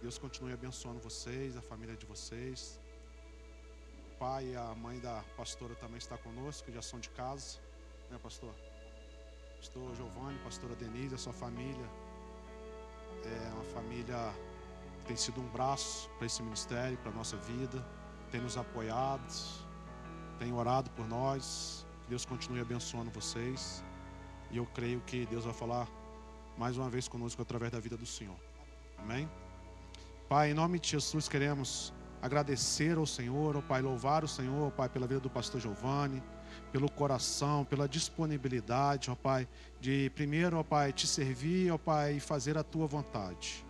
Deus continue abençoando vocês, a família de vocês. O pai e a mãe da pastora também está conosco, já são de casa, né, pastor? Pastor Giovanni, pastora Denise, a sua família é uma família que tem sido um braço para esse ministério, para a nossa vida, tem nos apoiado, tem orado por nós. Deus continue abençoando vocês, e eu creio que Deus vai falar mais uma vez conosco através da vida do Senhor. Amém? Pai, em nome de Jesus, queremos agradecer ao Senhor, ó Pai, louvar o Senhor, ó Pai, pela vida do pastor Giovanni, pelo coração, pela disponibilidade, ó Pai, de primeiro, ó Pai, te servir, ó Pai, e fazer a tua vontade.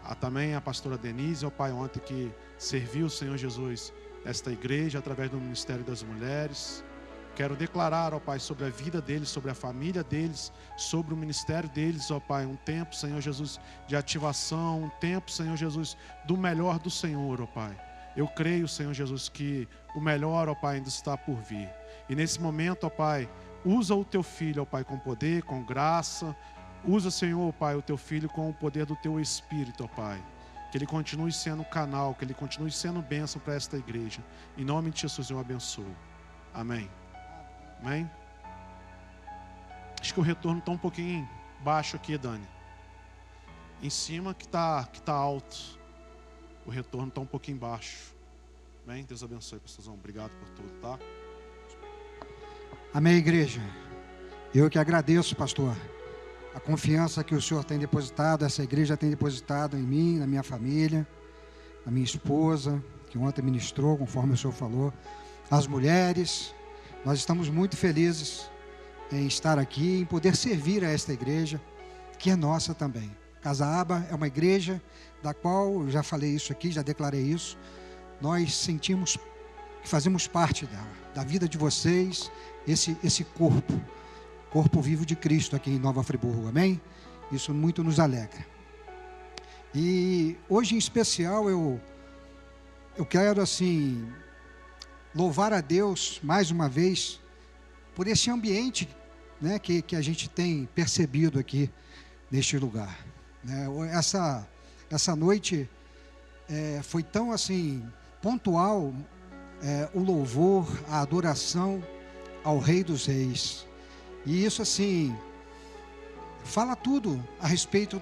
Há também a pastora Denise, ó Pai, ontem que serviu o Senhor Jesus esta igreja através do Ministério das Mulheres. Quero declarar, ó Pai, sobre a vida deles, sobre a família deles, sobre o ministério deles, ó Pai, um tempo, Senhor Jesus, de ativação, um tempo, Senhor Jesus, do melhor do Senhor, ó Pai. Eu creio, Senhor Jesus, que o melhor, ó Pai, ainda está por vir. E nesse momento, ó Pai, usa o teu filho, ó Pai, com poder, com graça. Usa, Senhor, ó Pai, o teu filho com o poder do teu Espírito, ó Pai. Que ele continue sendo canal, que ele continue sendo bênção para esta igreja. Em nome de Jesus eu abençoo. Amém. Amém? Acho que o retorno está um pouquinho baixo aqui, Dani. Em cima que tá alto. O retorno está um pouquinho baixo. Amém? Deus abençoe, pastorzão. Obrigado por tudo, tá? Amém, igreja. Eu que agradeço, pastor, a confiança que o senhor tem depositado, essa igreja tem depositado em mim, na minha família, na minha esposa, que ontem ministrou, conforme o senhor falou, as mulheres. Nós estamos muito felizes em estar aqui, em poder servir a esta igreja, que é nossa também. Casa Aba é uma igreja da qual, eu já falei isso aqui, já declarei isso, nós sentimos que fazemos parte dela, da vida de vocês, esse corpo vivo de Cristo aqui em Nova Friburgo, amém? Isso muito nos alegra. E hoje em especial eu quero assim louvar a Deus mais uma vez por esse ambiente, né, que a gente tem percebido aqui neste lugar, né? Essa noite foi tão assim pontual, o louvor, a adoração ao Rei dos Reis, e isso assim fala tudo a respeito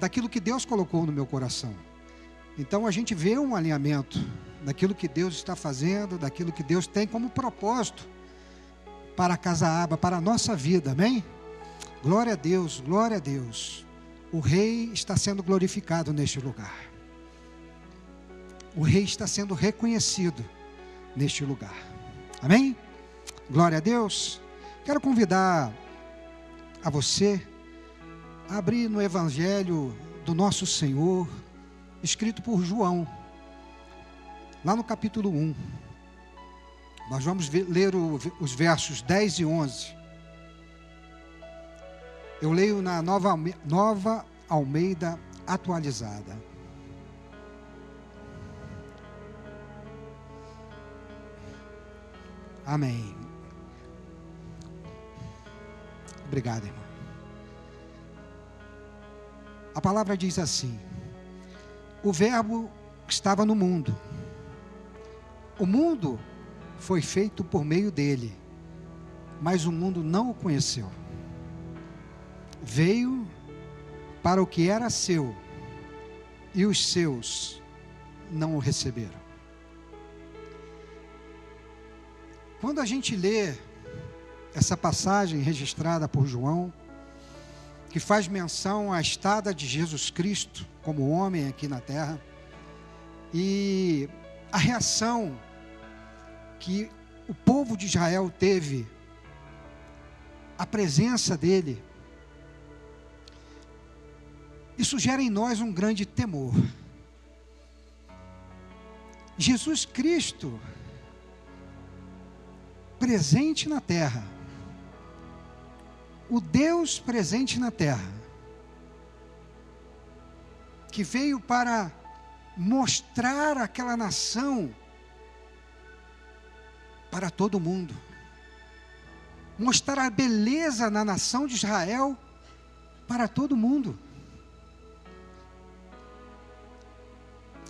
daquilo que Deus colocou no meu coração. Então a gente vê um alinhamento daquilo que Deus está fazendo, daquilo que Deus tem como propósito para a Casa Aba, para a nossa vida, amém? Glória a Deus, glória a Deus. O Rei está sendo glorificado neste lugar. O Rei está sendo reconhecido neste lugar, amém? Glória a Deus. Quero convidar a você a abrir no Evangelho do nosso Senhor, escrito por João, lá no capítulo 1. Nós vamos ler os versos 10 e 11. Eu leio na Nova Almeida atualizada. Amém. Obrigado, irmão. A palavra diz assim: o verbo estava no mundo. O mundo foi feito por meio dele, mas o mundo não o conheceu. Veio para o que era seu, e os seus não o receberam. Quando a gente lê essa passagem registrada por João, que faz menção à estada de Jesus Cristo como homem aqui na terra, e a reação que o povo de Israel teve à presença dele, isso gera em nós um grande temor. Jesus Cristo, presente na terra, o Deus presente na terra, que veio para mostrar aquela nação para todo mundo, mostrar a beleza na nação de Israel para todo mundo.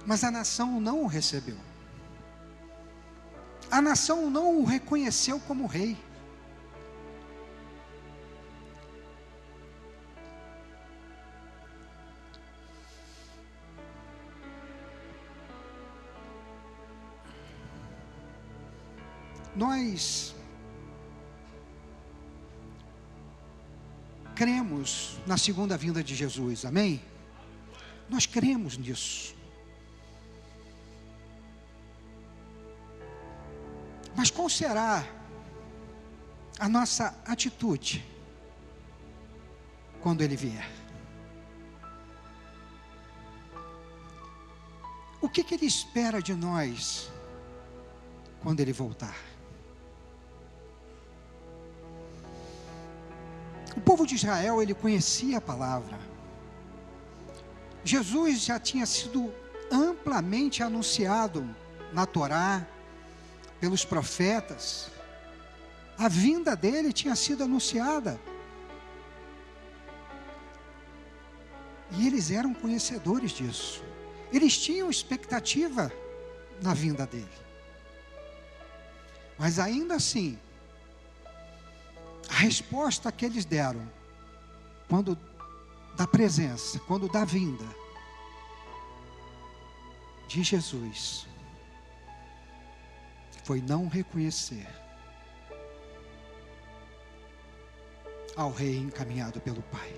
Mas a nação não o recebeu. A nação não o reconheceu como rei. Nós cremos na segunda vinda de Jesus, amém? Nós cremos nisso. Mas qual será a nossa atitude quando Ele vier? O que Ele espera de nós quando Ele voltar? O povo de Israel, ele conhecia a palavra. Jesus já tinha sido amplamente anunciado na Torá, pelos profetas. A vinda dele tinha sido anunciada. E eles eram conhecedores disso. Eles tinham expectativa na vinda dele. Mas ainda assim, a resposta que eles deram, quando da presença, quando da vinda de Jesus, foi não reconhecer ao rei encaminhado pelo Pai.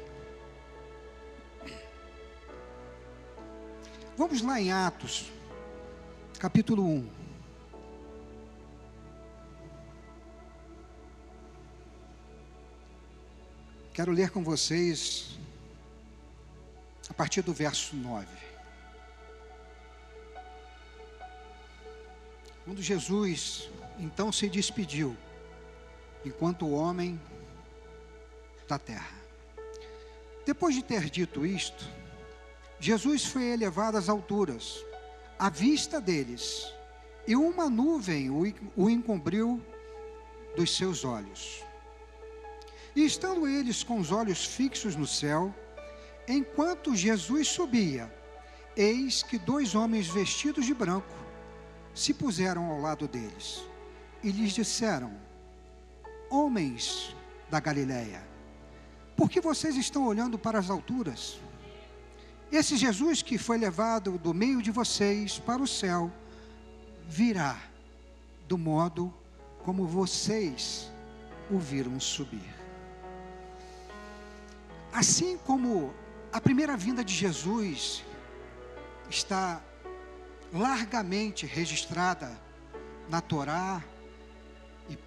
Vamos lá em Atos, capítulo 1. Quero ler com vocês a partir do verso 9. Quando Jesus então se despediu, enquanto homem da terra. Depois de ter dito isto, Jesus foi elevado às alturas, à vista deles, e uma nuvem o encobriu dos seus olhos. E estando eles com os olhos fixos no céu, enquanto Jesus subia, eis que 2 homens vestidos de branco se puseram ao lado deles, e lhes disseram: homens da Galileia, por que vocês estão olhando para as alturas? Esse Jesus que foi levado do meio de vocês para o céu, virá do modo como vocês o viram subir. Assim como a primeira vinda de Jesus está largamente registrada na Torá e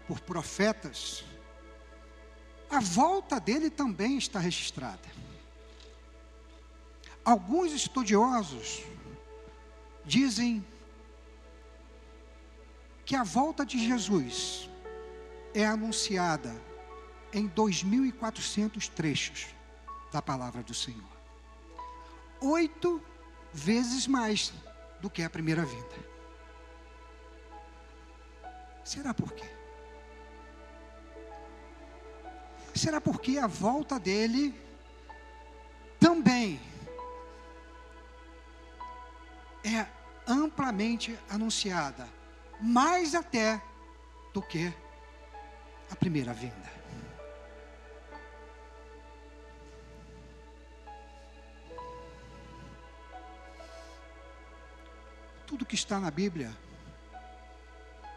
por profetas, a volta dele também está registrada. Alguns estudiosos dizem que a volta de Jesus é anunciada em 2.400 trechos da palavra do Senhor. 8 vezes mais do que a primeira vinda. Será por quê? Será porque a volta dele também é amplamente anunciada, mais até do que a primeira vinda. Tudo que está na Bíblia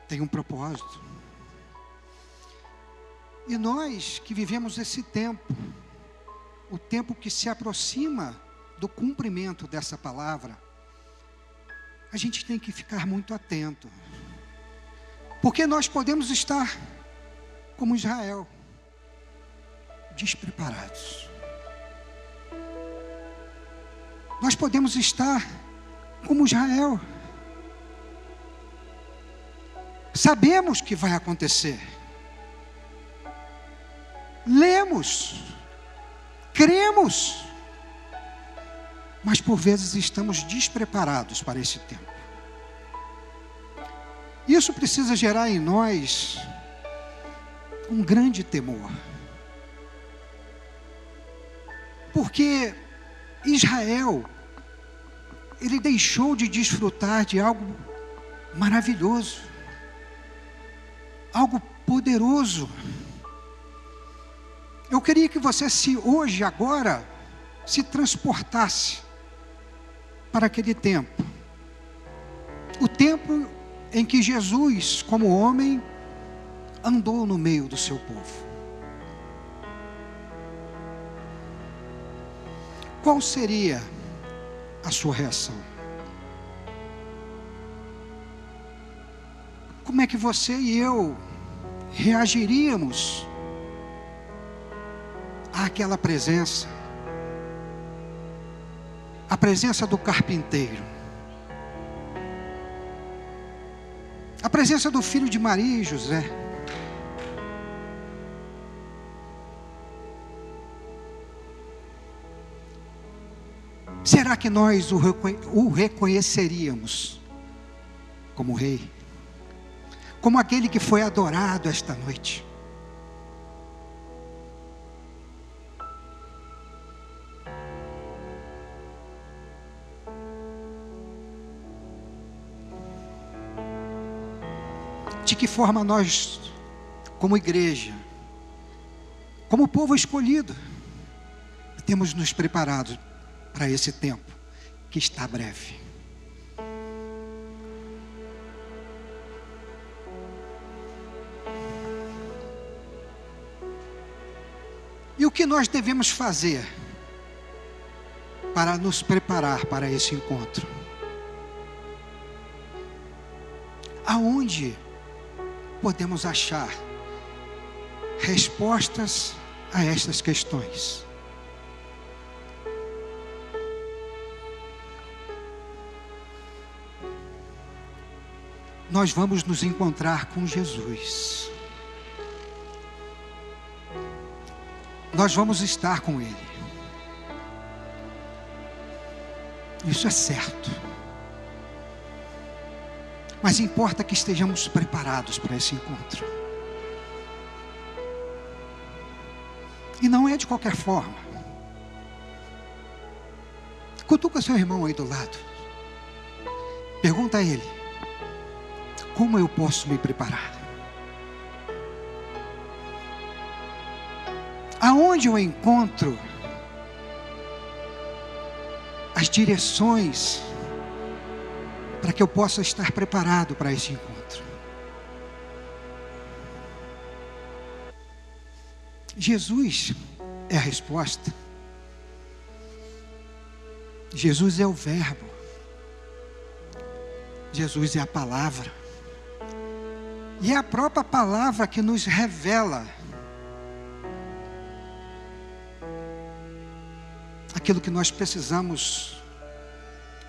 tem um propósito. E nós que vivemos esse tempo, o tempo que se aproxima do cumprimento dessa palavra, a gente tem que ficar muito atento. Porque nós podemos estar como Israel, despreparados. Nós podemos estar como Israel. Sabemos que vai acontecer. Lemos, cremos, mas por vezes estamos despreparados para esse tempo. Isso precisa gerar em nós um grande temor. Porque Israel ele deixou de desfrutar de algo maravilhoso, algo poderoso. Eu queria que você hoje, agora, se transportasse para aquele tempo. O tempo em que Jesus, como homem, andou no meio do seu povo. Qual seria a sua reação? Como é que você e eu reagiríamos àquela presença? A presença do carpinteiro, a presença do filho de Maria e José. Será que nós o reconheceríamos como rei? Como aquele que foi adorado esta noite? De que forma nós, como igreja, como povo escolhido, temos nos preparado para esse tempo que está breve? E o que nós devemos fazer para nos preparar para esse encontro? Aonde podemos achar respostas a estas questões? Nós vamos nos encontrar com Jesus. Nós vamos estar com Ele. Isso é certo. Mas importa que estejamos preparados para esse encontro. E não é de qualquer forma. Cutuca seu irmão aí do lado. Pergunta a ele: como eu posso me preparar? Aonde eu encontro as direções para que eu possa estar preparado para esse encontro? Jesus é a resposta. Jesus é o Verbo. Jesus é a palavra. E é a própria palavra que nos revela aquilo que nós precisamos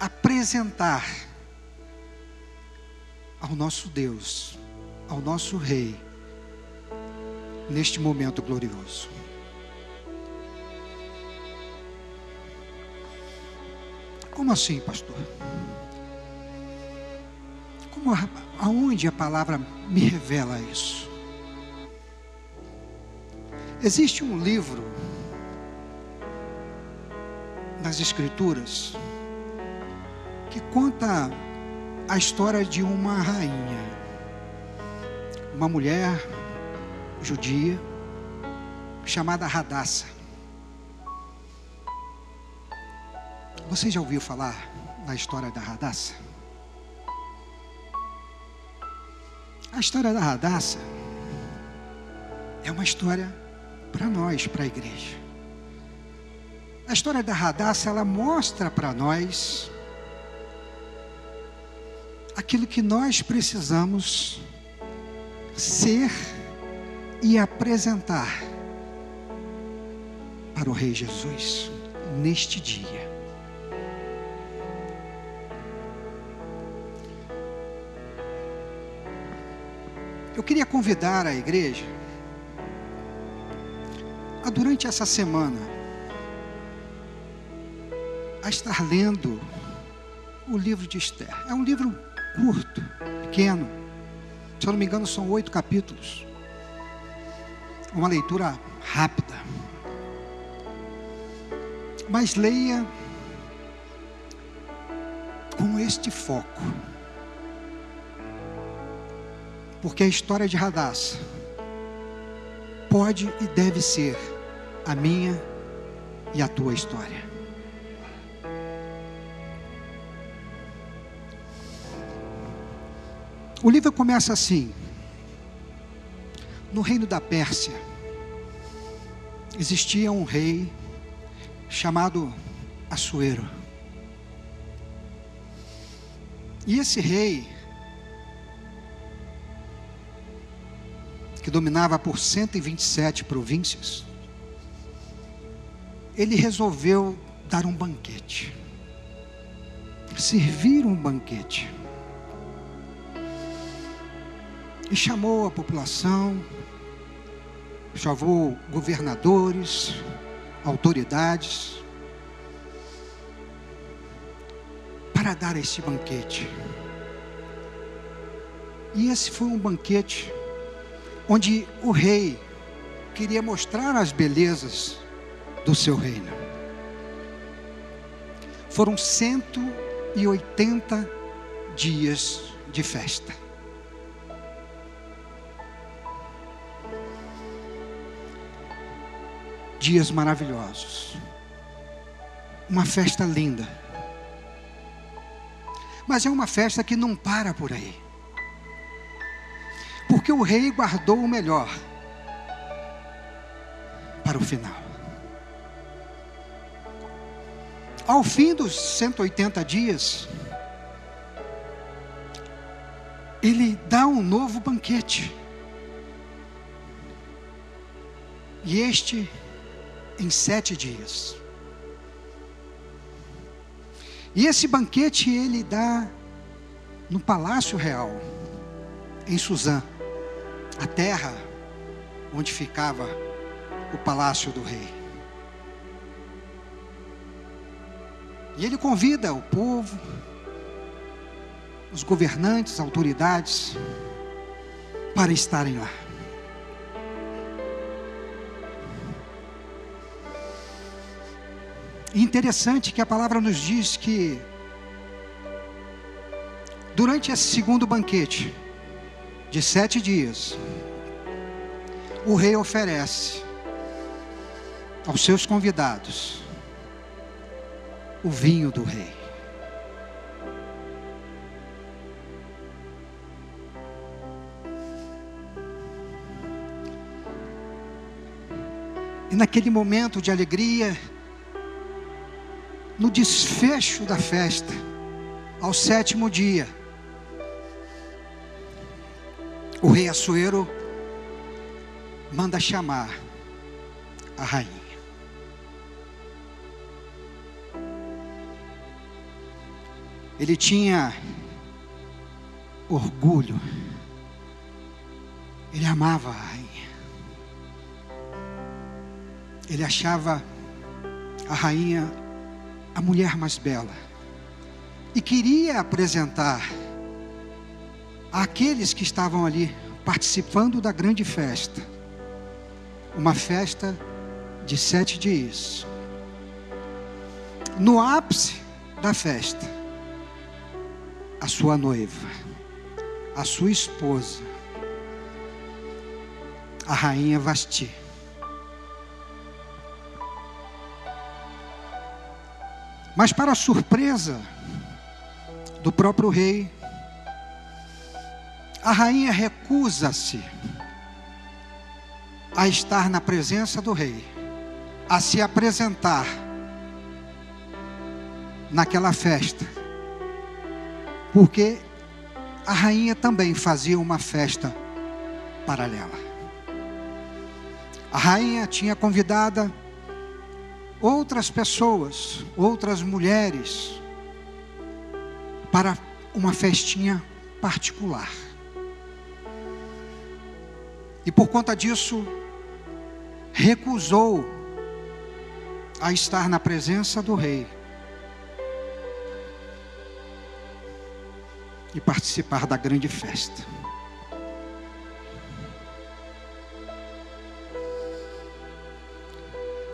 apresentar ao nosso Deus, ao nosso Rei, neste momento glorioso. Como assim, pastor? Aonde a palavra me revela isso? Existe um livro nas Escrituras que conta a história de uma rainha, uma mulher judia chamada Radassa. Você já ouviu falar na história da Radassa? A história da Radassa é uma história para nós, para a igreja. A história da Radassa, ela mostra para nós aquilo que nós precisamos ser e apresentar para o Rei Jesus neste dia. Eu queria convidar a igreja a, durante essa semana, a estar lendo o livro de Esther. É um livro curto, pequeno. Se eu não me engano, são 8 capítulos. Uma leitura rápida. Mas leia este foco. Porque a história de Hadassah pode e deve ser a minha e a tua história. O livro começa assim: no reino da Pérsia existia um rei chamado Assuero. E esse rei, que dominava por 127 províncias, ele resolveu dar um banquete, servir um banquete. E chamou a população, chamou governadores, autoridades, para dar esse banquete. E esse foi um banquete onde o rei queria mostrar as belezas do seu reino. Foram 180 dias de festa. Dias maravilhosos. Uma festa linda. Mas é uma festa que não para por aí. Porque o rei guardou o melhor para o final. Ao fim dos 180 dias, ele dá um novo banquete. E este em 7 dias. E esse banquete ele dá no Palácio Real, em Suzã, a terra onde ficava o palácio do rei. E ele convida o povo, os governantes, autoridades, para estarem lá. E interessante que a palavra nos diz que durante esse segundo banquete de 7 dias, o rei oferece aos seus convidados o vinho do rei. E naquele momento de alegria, no desfecho da festa, ao 7º dia, o rei Assuero manda chamar a rainha. Ele tinha orgulho, ele amava a rainha, ele achava a rainha a mulher mais bela, e queria apresentar àqueles que estavam ali participando da grande festa, uma festa de 7 dias. No ápice da festa, a sua noiva, a sua esposa, a rainha Vasti. Mas para a surpresa do próprio rei, a rainha recusa-se a estar na presença do rei, a se apresentar naquela festa, porque a rainha também fazia uma festa paralela. A rainha tinha convidado outras pessoas, outras mulheres, para uma festinha particular. E por conta disso, recusou a estar na presença do rei e participar da grande festa.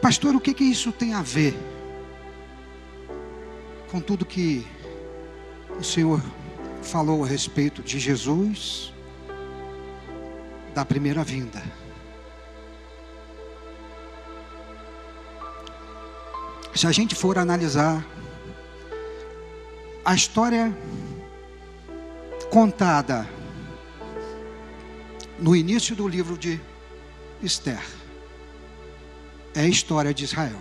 Pastor, o que isso tem a ver com tudo que O Senhor falou a respeito de Jesus, da primeira vinda. Se a gente for analisar a história contada no início do livro de Esther, é a história de Israel.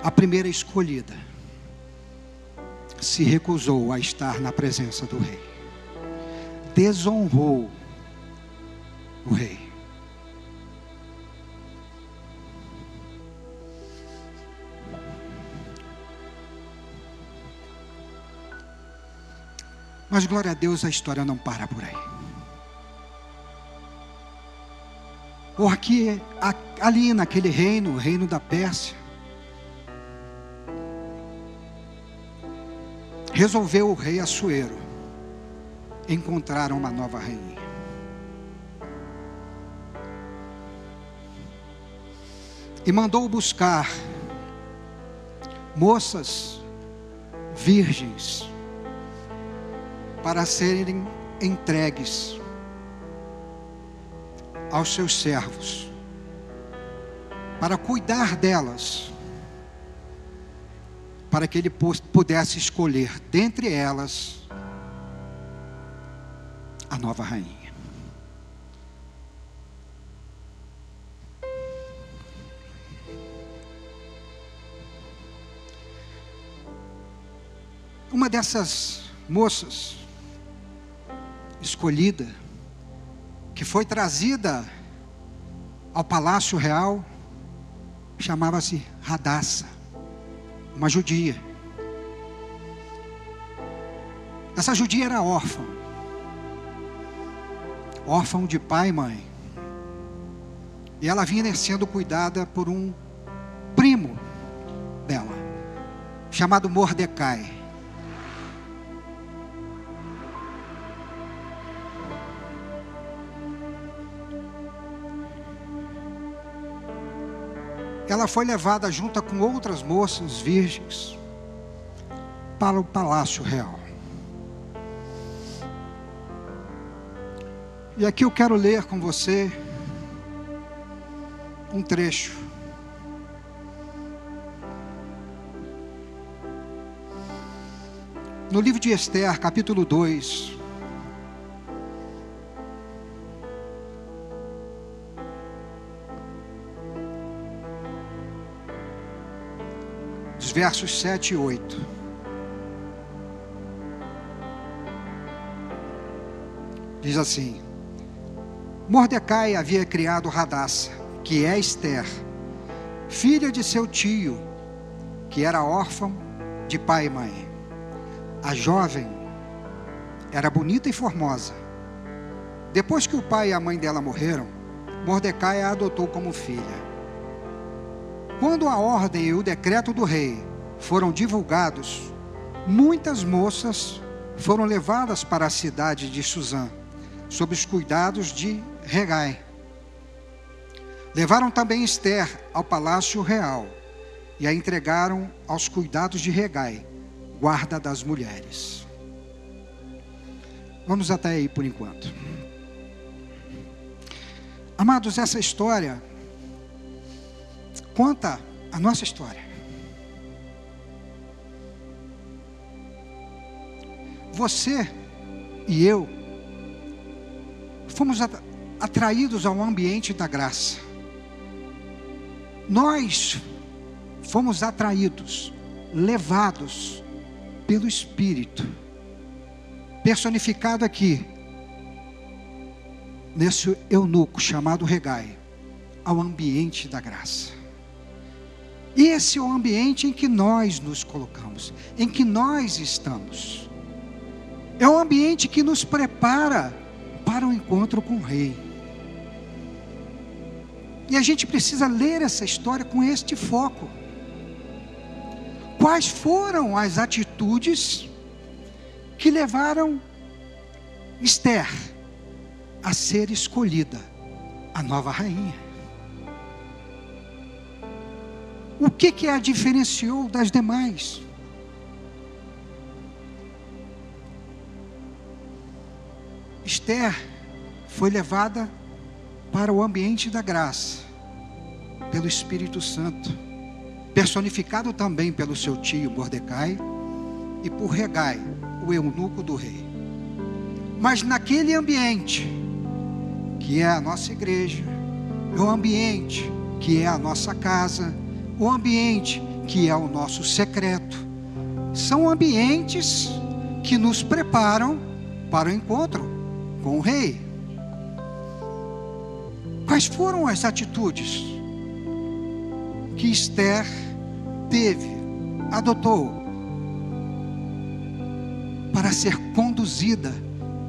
A primeira escolhida se recusou a estar na presença do rei, desonrou o rei. Mas glória a Deus, a história não para por aí. Porque ali naquele reino, o reino da Pérsia, resolveu o rei Assuero encontrar uma nova rainha. E mandou buscar moças virgens para serem entregues aos seus servos, para cuidar delas, para que ele pudesse escolher dentre elas a nova rainha. Uma dessas moças escolhida, que foi trazida ao palácio real, chamava-se Radassa, uma judia. Essa judia era órfã de pai e mãe, e ela vinha sendo cuidada por um primo dela, chamado Mordecai. Ela foi levada junto com outras moças virgens para o palácio real. E aqui eu quero ler com você um trecho. No livro de Esther, capítulo 2. Versos 7 e 8. Diz assim: Mordecai havia criado Radassa, que é Esther, filha de seu tio, que era órfão de pai e mãe. A jovem era bonita e formosa. Depois que o pai e a mãe dela morreram, Mordecai a adotou como filha. Quando a ordem e o decreto do rei foram divulgados, muitas moças foram levadas para a cidade de Suzã, sob os cuidados de Hegai. Levaram também Esther ao palácio real e a entregaram aos cuidados de Hegai, guarda das mulheres. Vamos até aí por enquanto. Amados, essa história conta a nossa história. Você e eu fomos atraídos ao ambiente da graça. Nós fomos atraídos, levados pelo Espírito, personificado aqui nesse eunuco chamado Hegai, ao ambiente da graça. E esse é o ambiente em que nós nos colocamos, em que nós estamos. É um ambiente que nos prepara para o encontro com o Rei. E a gente precisa ler essa história com este foco. Quais foram as atitudes que levaram Esther a ser escolhida a nova rainha? O que a diferenciou das demais? Esther foi levada para o ambiente da graça, pelo Espírito Santo, personificado também pelo seu tio Mordecai e por Hegai, o eunuco do rei. Mas naquele ambiente, que é a nossa igreja, o ambiente que é a nossa casa, o ambiente que é o nosso secreto, são ambientes que nos preparam para o encontro com o rei. Quais foram as atitudes que Esther adotou para ser conduzida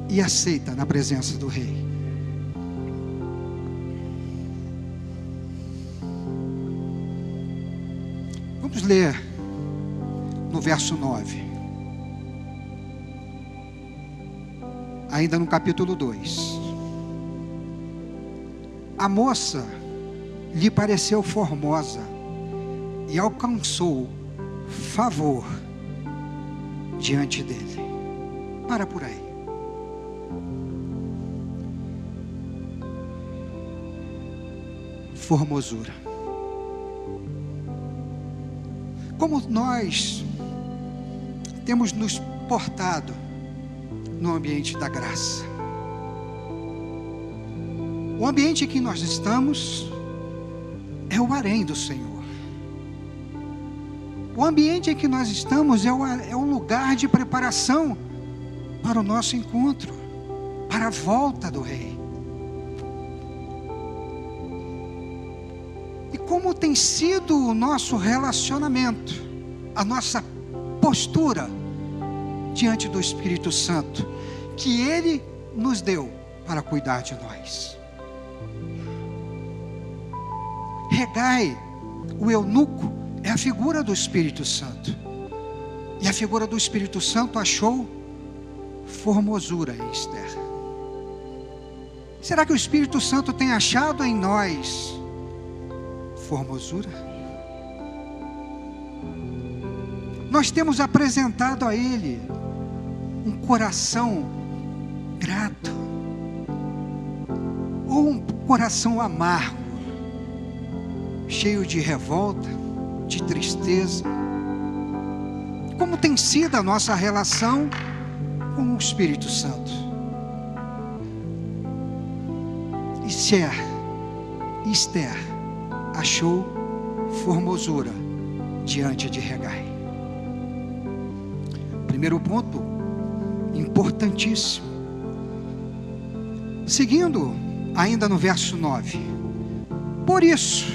e aceita na presença do rei? Vamos ler no verso 9, ainda no capítulo 2. A moça lhe pareceu formosa e alcançou favor diante dele. Para por aí. Formosura. Como nós temos nos portado no ambiente da graça? O ambiente em que nós estamos é o harém do Senhor. O ambiente em que nós estamos é um lugar de preparação para o nosso encontro, para a volta do rei. E como tem sido o nosso relacionamento, a nossa postura diante do Espírito Santo, que Ele nos deu para cuidar de nós. Hegai, o eunuco, é a figura do Espírito Santo. E a figura do Espírito Santo achou formosura em Esther. Será que o Espírito Santo tem achado em nós formosura? Nós temos apresentado a Ele um coração grato, ou um coração amargo, cheio de revolta, de tristeza? Como tem sido a nossa relação com o Espírito Santo? Esther achou formosura diante de Hegai. Primeiro ponto, importantíssimo. Seguindo, ainda no verso 9. Por isso,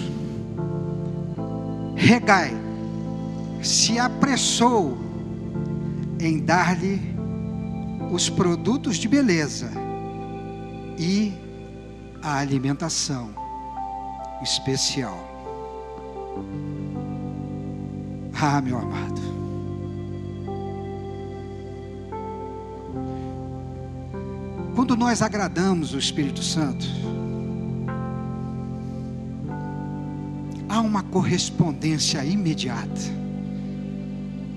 Hegai se apressou em dar-lhe os produtos de beleza e a alimentação especial. Ah, meu amado, quando nós agradamos o Espírito Santo, há uma correspondência imediata,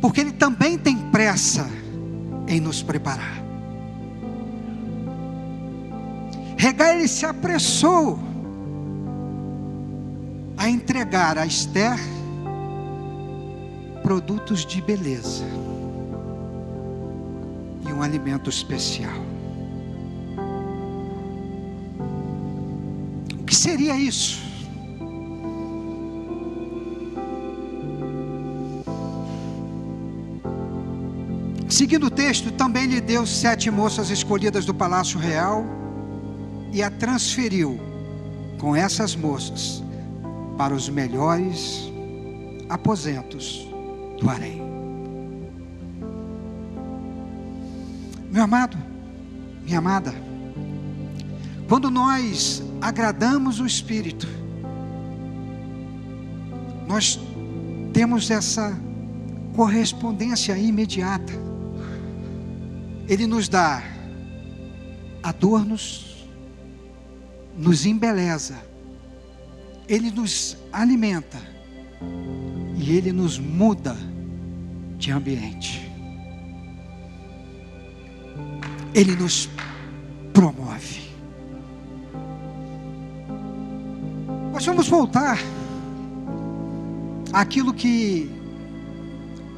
porque Ele também tem pressa em nos preparar. Hegai, ele se apressou a entregar a Esther produtos de beleza e um alimento especial. O que seria isso? Seguindo o texto, também lhe deu 7 moças escolhidas do palácio real e a transferiu com essas moças para os melhores aposentos do harém. Meu amado, minha amada, quando nós agradamos o Espírito, nós temos essa correspondência imediata. Ele nos dá adornos, nos embeleza, Ele nos alimenta e Ele nos muda de ambiente. Ele nos promove. Nós vamos voltar àquilo que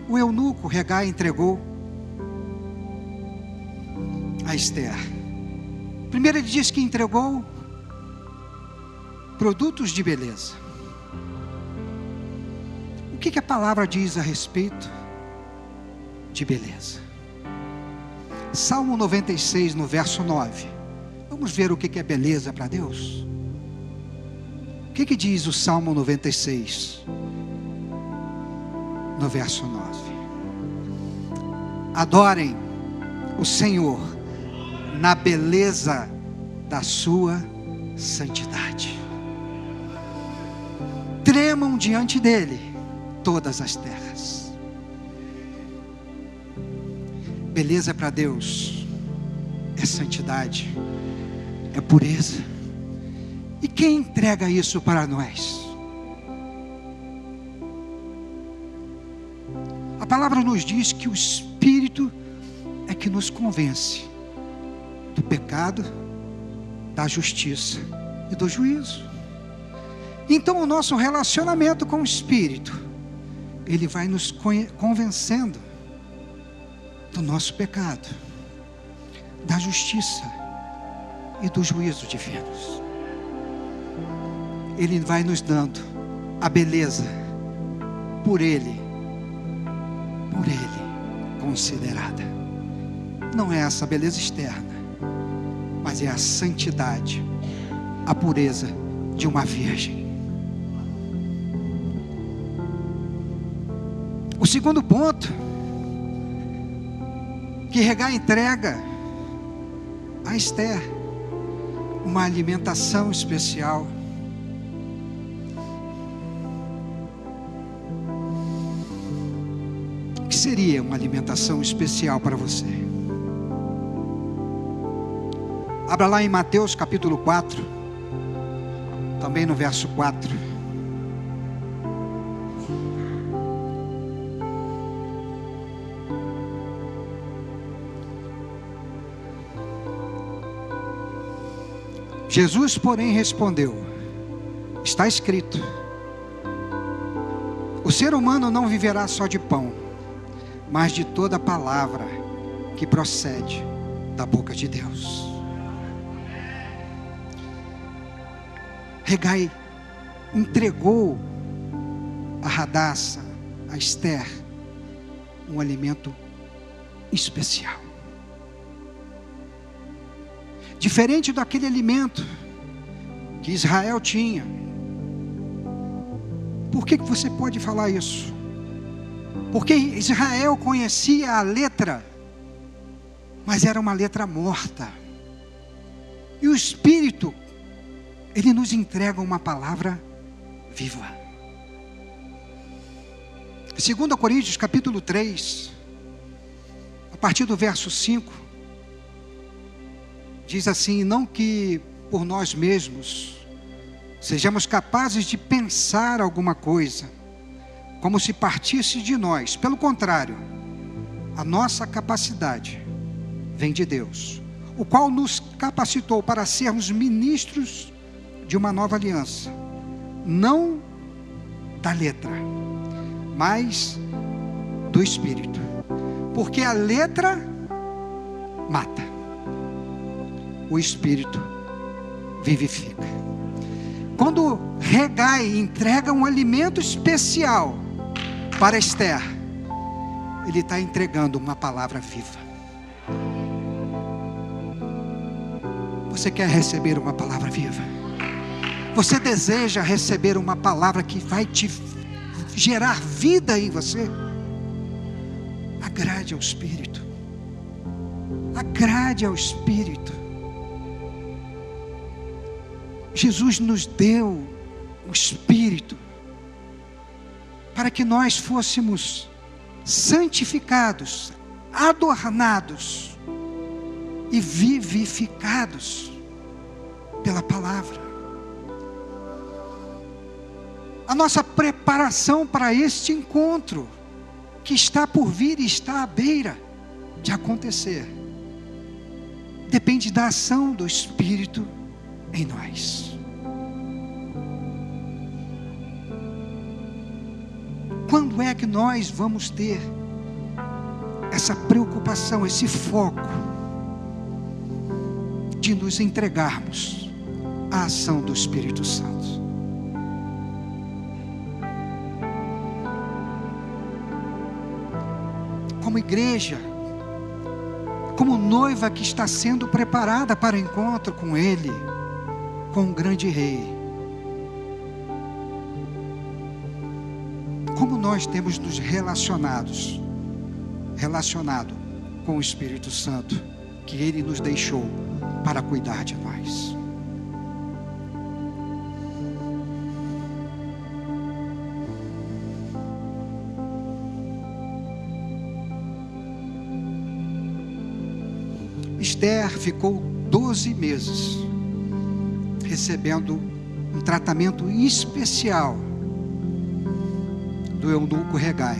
o eunuco Hegai entregou a Esther. Primeiro ele diz que entregou produtos de beleza. O que a palavra diz a respeito de beleza? Salmo 96, no verso 9. Vamos ver o que é beleza para Deus. O que diz o Salmo 96, no verso 9? Adorem o Senhor na beleza da sua santidade. Tremam diante dele todas as terras. Beleza para Deus é santidade, é pureza. E quem entrega isso para nós? A palavra nos diz que o Espírito é que nos convence do pecado, da justiça e do juízo. Então o nosso relacionamento com o Espírito, ele vai nos convencendo do nosso pecado, da justiça e do juízo divinos. Ele vai nos dando a beleza por Ele considerada. Não é essa beleza externa, mas é a santidade, a pureza de uma virgem. O segundo ponto que Hegai entrega a Esther, uma alimentação especial. O que seria uma alimentação especial para você? Abra lá em Mateus capítulo 4, também no verso 4. Jesus, porém, respondeu: está escrito, o ser humano não viverá só de pão, mas de toda palavra que procede da boca de Deus. Hegai entregou a Hadassah, a Esther, um alimento especial. Diferente daquele alimento que Israel tinha. Por que você pode falar isso? Porque Israel conhecia a letra, mas era uma letra morta. E o Espírito, ele nos entrega uma palavra viva. 2 Coríntios capítulo 3, a partir do verso 5, diz assim: não que por nós mesmos sejamos capazes de pensar alguma coisa, como se partisse de nós. Pelo contrário, a nossa capacidade vem de Deus, o qual nos capacitou para sermos ministros de uma nova aliança, não da letra, mas do Espírito, porque a letra mata, o Espírito vivifica. Quando Hegai entrega um alimento especial para Esther, ele está entregando uma palavra viva. Você quer receber uma palavra viva? Você deseja receber uma palavra que vai te gerar vida em você? Agrade ao Espírito. Agrade ao Espírito. Jesus nos deu o Espírito para que nós fôssemos santificados, adornados e vivificados pela palavra. a nossa preparação para este encontro, que está por vir e está à beira de acontecer, depende da ação do Espírito em nós. Quando é que nós vamos ter essa preocupação, esse foco de nos entregarmos à ação do Espírito Santo? Como igreja, como noiva que está sendo preparada para o encontro com Ele, com o grande Rei, como nós temos nos relacionado com o Espírito Santo, que Ele nos deixou para cuidar de nós. Esther ficou 12 meses recebendo um tratamento especial do eunuco Hegai,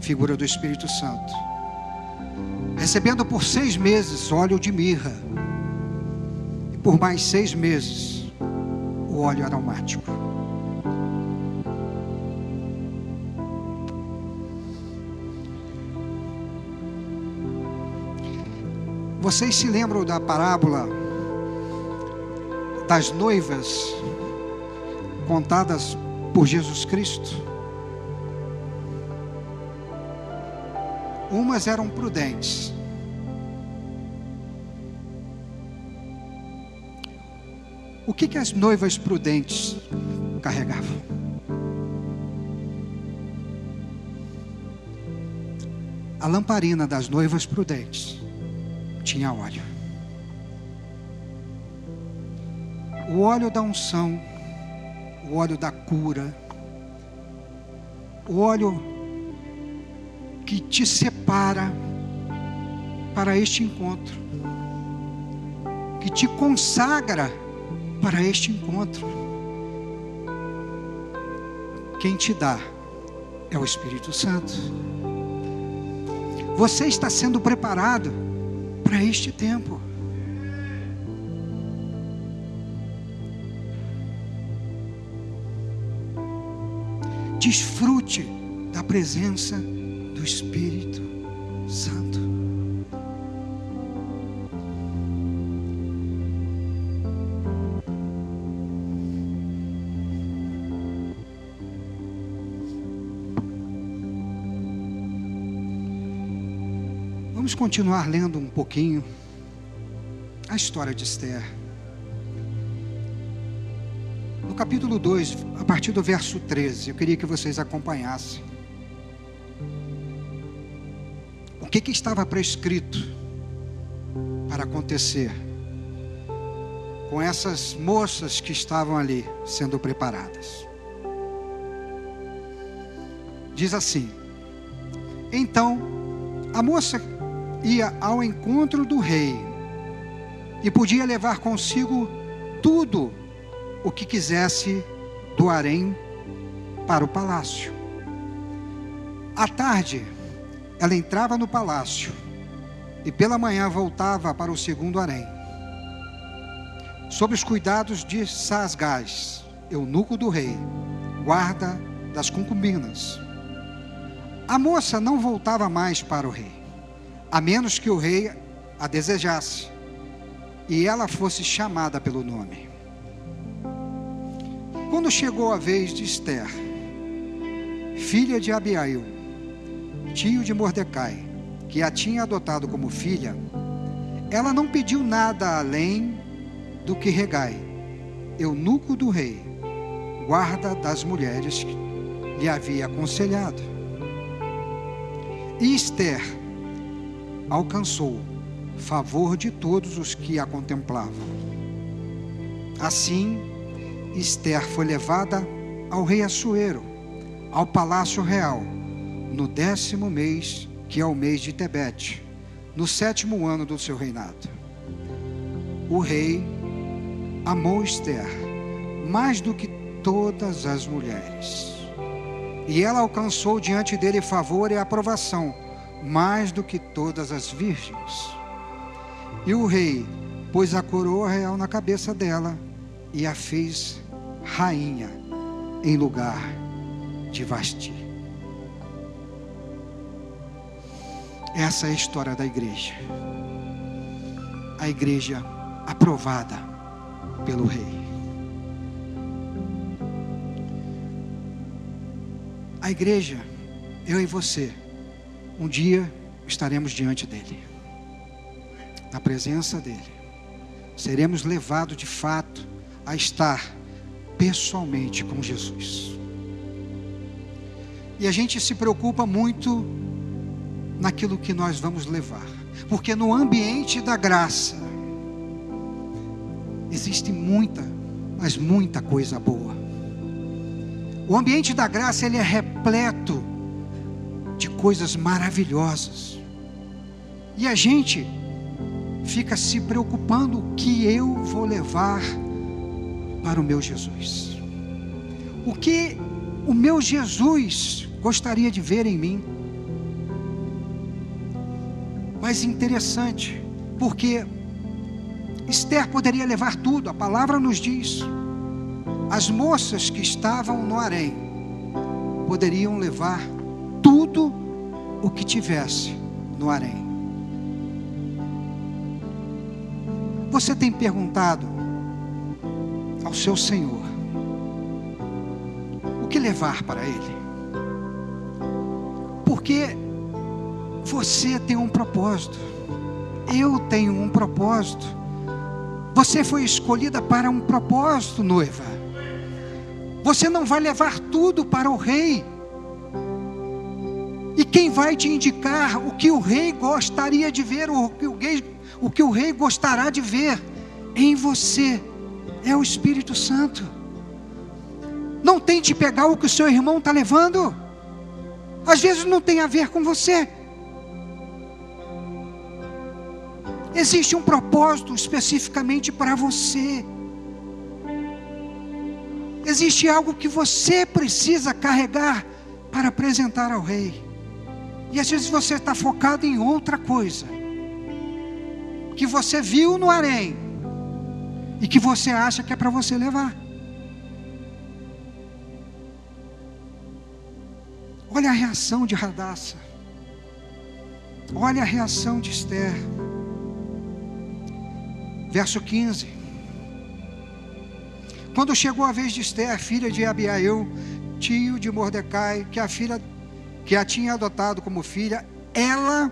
figura do Espírito Santo, recebendo por 6 meses óleo de mirra e por mais 6 meses o óleo aromático. Vocês se lembram da parábola das noivas contadas por Jesus Cristo? Umas eram prudentes. O que as noivas prudentes carregavam? A lamparina das noivas prudentes tinha óleo. O óleo da unção, o óleo da cura, o óleo que te separa para este encontro, que te consagra para este encontro. Quem te dá é o Espírito Santo. Você está sendo preparado para este tempo. Desfrute da presença do Espírito Santo. Vamos continuar lendo um pouquinho a história de Esther. No capítulo 2, a partir do verso 13, eu queria que vocês acompanhassem. O que estava prescrito para acontecer com essas moças que estavam ali sendo preparadas? Diz assim: então a moça ia ao encontro do rei e podia levar consigo tudo o que quisesse do harém para o palácio. À tarde, ela entrava no palácio e pela manhã voltava para o segundo harém, sob os cuidados de Saasgás, eunuco do rei, guarda das concubinas. A moça não voltava mais para o rei, a menos que o rei a desejasse e ela fosse chamada pelo nome. Quando chegou a vez de Esther, filha de Abiail, tio de Mordecai, que a tinha adotado como filha, ela não pediu nada além do que Hegai, eunuco do rei, guarda das mulheres, lhe havia aconselhado. E Esther alcançou favor de todos os que a contemplavam. Assim, Esther foi levada ao rei Assuero, ao palácio real, no 10º mês, que é o mês de Tebete, no 7º ano do seu reinado. O rei amou Esther mais do que todas as mulheres. E ela alcançou diante dele favor e aprovação, mais do que todas as virgens. E o rei pôs a coroa real na cabeça dela e a fez rainha em lugar de Vasti. Essa é a história da igreja. A igreja aprovada pelo rei. A igreja, eu e você, um dia estaremos diante dele, na presença dele. Seremos levados de fato a estar pessoalmente com Jesus. E a gente se preocupa muito naquilo que nós vamos levar, porque no ambiente da graça existe muita, mas muita coisa boa. O ambiente da graça, ele é repleto de coisas maravilhosas. E a gente fica se preocupando o que eu vou levar para o meu Jesus. O que o meu Jesus gostaria de ver em mim. Mas interessante, porque Esther poderia levar tudo, a palavra nos diz. As moças que estavam no harém poderiam levar tudo o que tivesse no harém. Você tem perguntado ao seu Senhor o que levar para Ele? Porque você tem um propósito, eu tenho um propósito, você foi escolhida para um propósito, noiva. Você não vai levar tudo para o rei. E quem vai te indicar o que o rei gostaria de ver, o que o rei gostará de ver em você, é o Espírito Santo. Não tente pegar o que o seu irmão está levando. Às vezes não tem a ver com você. Existe um propósito especificamente para você. Existe algo que você precisa carregar para apresentar ao rei. E às vezes você está focado em outra coisa, que você viu no harém, e que você acha que é para você levar. Olha a reação de Radassa. Olha a reação de Esther. Verso 15. Quando chegou a vez de Esther, filha de Abiail, tio de Mordecai, que a tinha adotado como filha, ela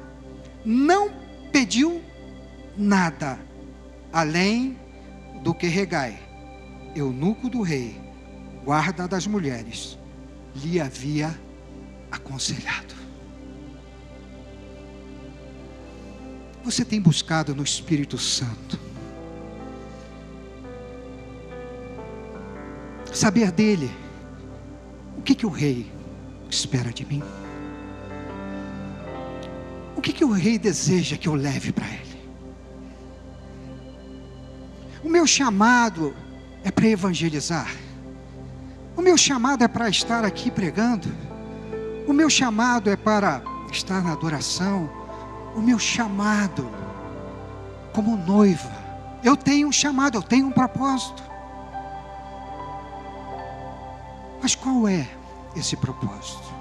não pediu nada, além do que Hegai, eunuco do rei, guarda das mulheres, lhe havia aconselhado. Você tem buscado no Espírito Santo saber dele o que o rei espera de mim, o que o rei deseja que eu leve para ele. O meu chamado é para evangelizar, o meu chamado é para estar aqui pregando, o meu chamado é para estar na adoração, o meu chamado como noiva, eu tenho um chamado, eu tenho um propósito. Mas qual é esse propósito?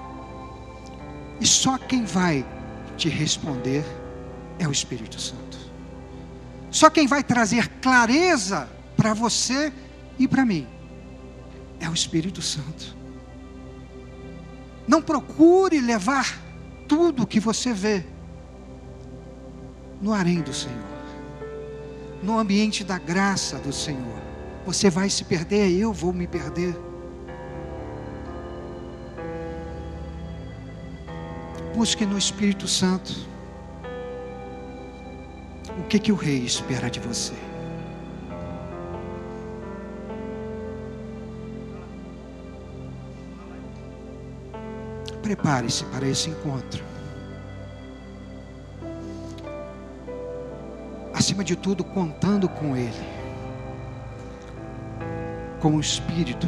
E só quem vai te responder é o Espírito Santo. Só quem vai trazer clareza para você e para mim é o Espírito Santo. Não procure levar tudo que você vê no harém do Senhor, no ambiente da graça do Senhor. Você vai se perder, eu vou me perder. Busque no Espírito Santo o que o rei espera de você. Prepare-se para esse encontro. Acima de tudo, contando com Ele, com o Espírito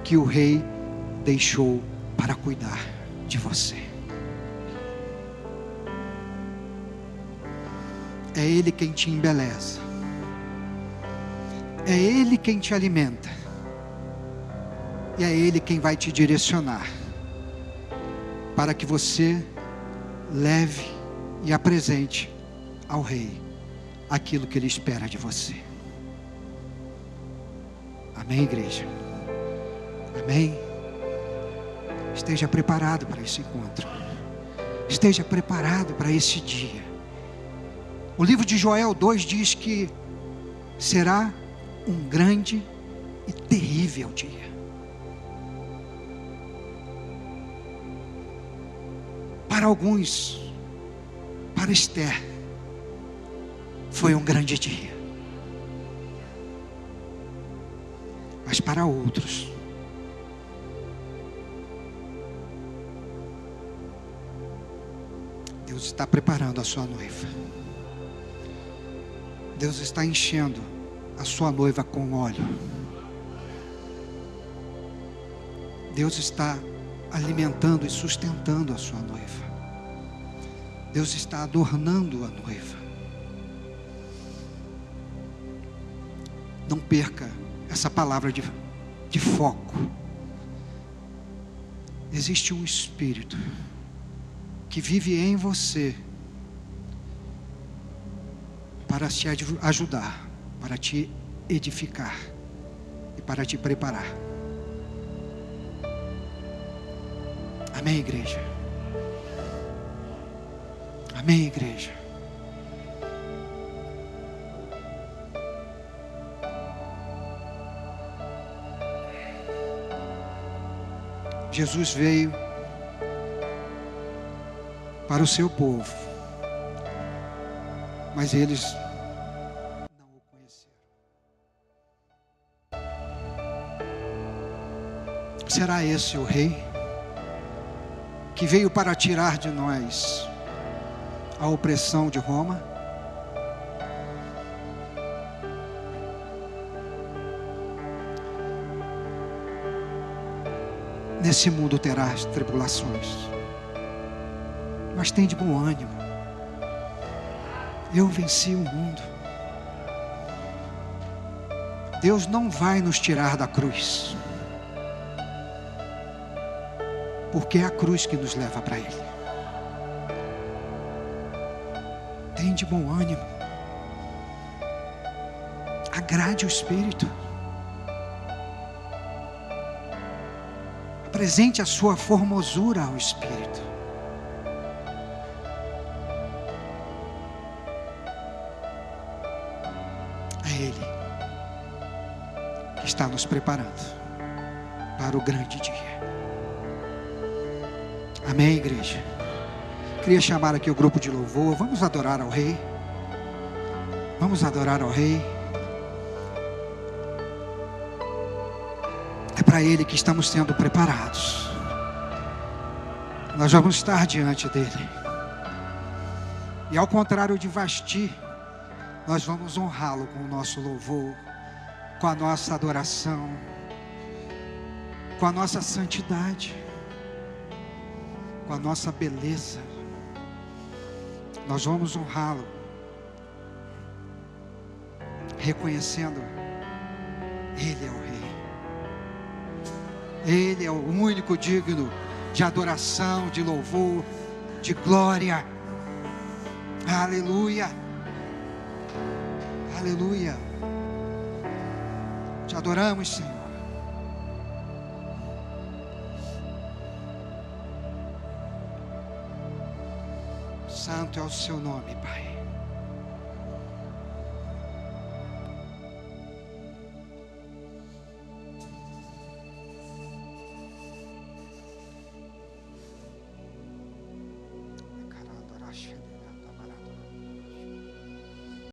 que o rei deixou para cuidar de você. É Ele quem te embeleza. É Ele quem te alimenta. E é Ele quem vai te direcionar para que você leve e apresente ao Rei aquilo que Ele espera de você. Amém, igreja? Amém? Esteja preparado para esse encontro. Esteja preparado para esse dia. O livro de Joel 2 diz que será um grande e terrível dia. Para alguns, para Esther, foi um grande dia. Mas para outros, Deus está preparando a sua noiva. Deus está enchendo a sua noiva com óleo. Deus está alimentando e sustentando a sua noiva. Deus está adornando a noiva. Não perca essa palavra de foco. Existe um Espírito que vive em você para te ajudar, para te edificar e para te preparar. Amém, igreja? Amém, igreja? Jesus veio para o seu povo, mas eles não o conheceram. Será esse o rei que veio para tirar de nós a opressão de Roma? Nesse mundo terás tribulações, mas tem de bom ânimo. Eu venci o mundo. Deus não vai nos tirar da cruz, porque é a cruz que nos leva para Ele. Tem de bom ânimo. Agrade o Espírito. Apresente a sua formosura ao Espírito. É Ele que está nos preparando para o grande dia. Amém, igreja? Queria chamar aqui o grupo de louvor. Vamos adorar ao Rei. Vamos adorar ao Rei. É para Ele que estamos sendo preparados. Nós vamos estar diante dEle. E ao contrário de Vasti, nós vamos honrá-lo com o nosso louvor, com a nossa adoração, com a nossa santidade, com a nossa beleza. Nós vamos honrá-lo, reconhecendo Ele é o Rei. Ele é o único digno de adoração, de louvor, de glória. Aleluia. Aleluia. Te adoramos, Senhor. Santo é o seu nome, Pai.